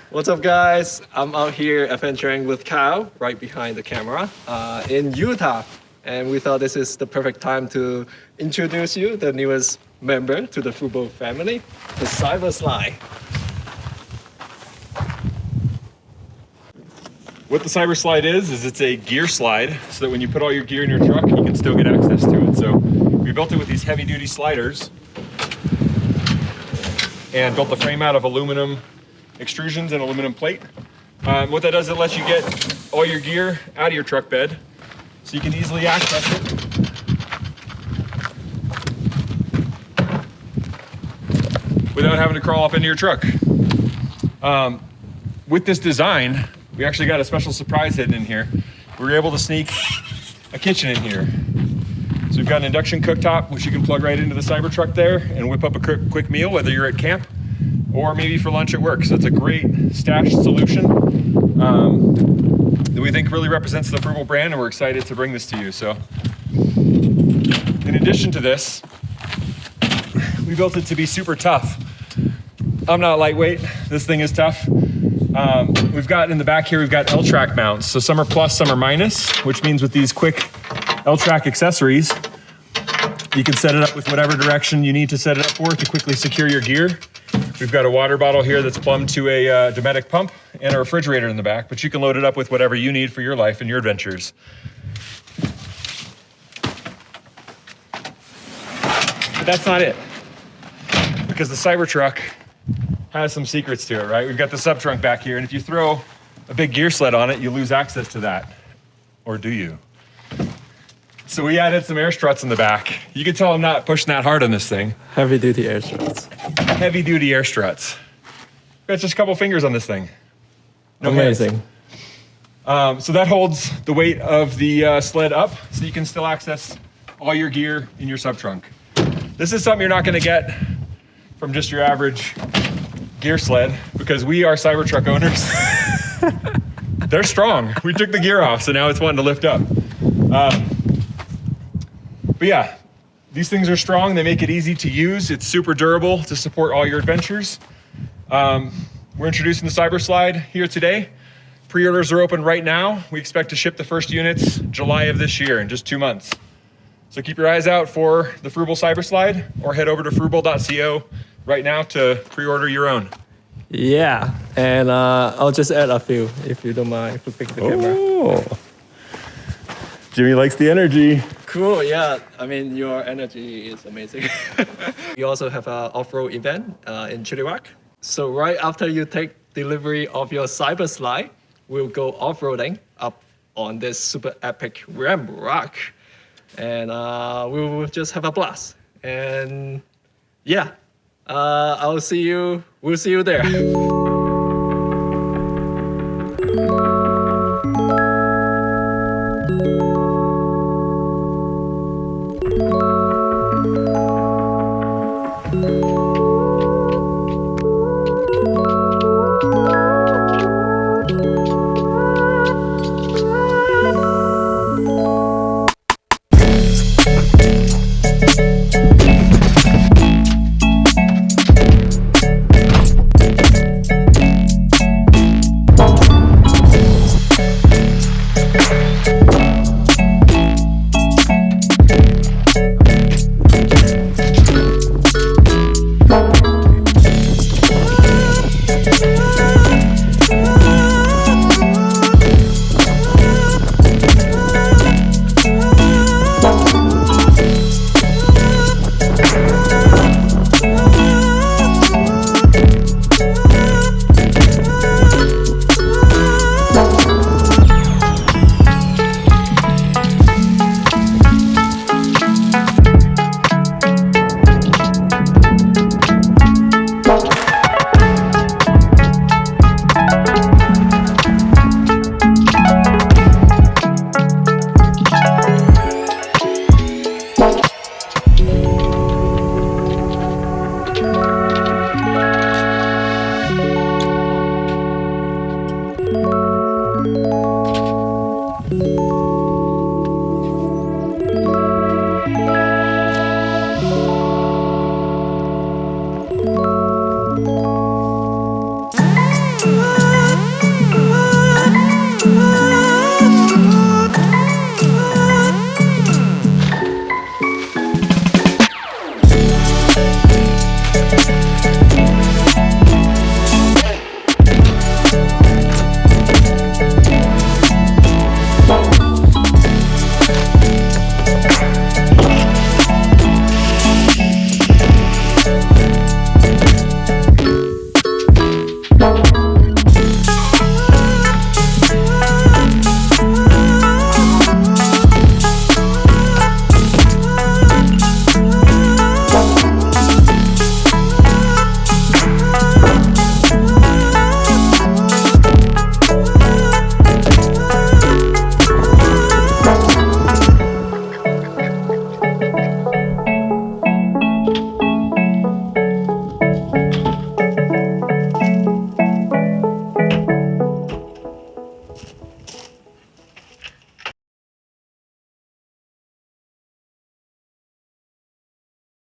What's up, guys? I'm out here adventuring with Kyle right behind the camera in Utah. And we thought this is the perfect time to introduce you, the newest member to the Fruble family, the CyberSlide. What the CyberSlide is it's a gear slide so that when you put all your gear in your truck, you can still get access to it. So we built it with these heavy duty sliders and built the frame out of aluminum extrusions and aluminum plate. What that does, it lets you get all your gear out of your truck bed so you can easily access it. Without having to crawl up into your truck. With this design, we actually got a special surprise hidden in here. We were able to sneak a kitchen in here. So we've got an induction cooktop, which you can plug right into the Cybertruck there and whip up a quick meal, whether you're at camp or maybe for lunch at work. So it's a great stash solution that we think really represents the Fruble brand, and we're excited to bring this to you. So in addition to this, we built it to be super tough. I'm not lightweight, this thing is tough. We've got in the back here, we've got L-track mounts. So some are plus, some are minus, which means with these quick L-track accessories, you can set it up with whatever direction you need to set it up for to quickly secure your gear. We've got a water bottle here that's plumbed to a Dometic pump and a refrigerator in the back, but you can load it up with whatever you need for your life and your adventures. But that's not it, because the Cybertruck has some secrets to it, right? We've got the sub trunk back here, and if you throw a big gear sled on it, you lose access to that. Or do you? So we added some air struts in the back. You can tell I'm not pushing that hard on this thing. Heavy duty air struts. Heavy duty air struts. Got just a couple fingers on this thing. No Amazing. hands. So that holds the weight of the sled up, so you can still access all your gear in your sub trunk. This is something you're not gonna get from just your average gear sled, because we are Cybertruck owners. They're strong. We took the gear off, so now it's wanting to lift up. But yeah, these things are strong. They make it easy to use. It's super durable to support all your adventures. We're introducing the CyberSlide here today. Pre-orders are open right now. We expect to ship the first units July of this year, in just 2 months. So keep your eyes out for the Fruble CyberSlide, or head over to fruble.co right now to pre-order your own. Yeah, and I'll just add a few, if you don't mind, flipping the camera. Jimmy likes the energy. Cool, yeah. I mean, your energy is amazing. We also have an off-road event in Chilliwack. So right after you take delivery of your CyberSlide, we'll go off-roading up on this super epic ramp rock. And we will just have a blast. And yeah, we'll see you there. Bye.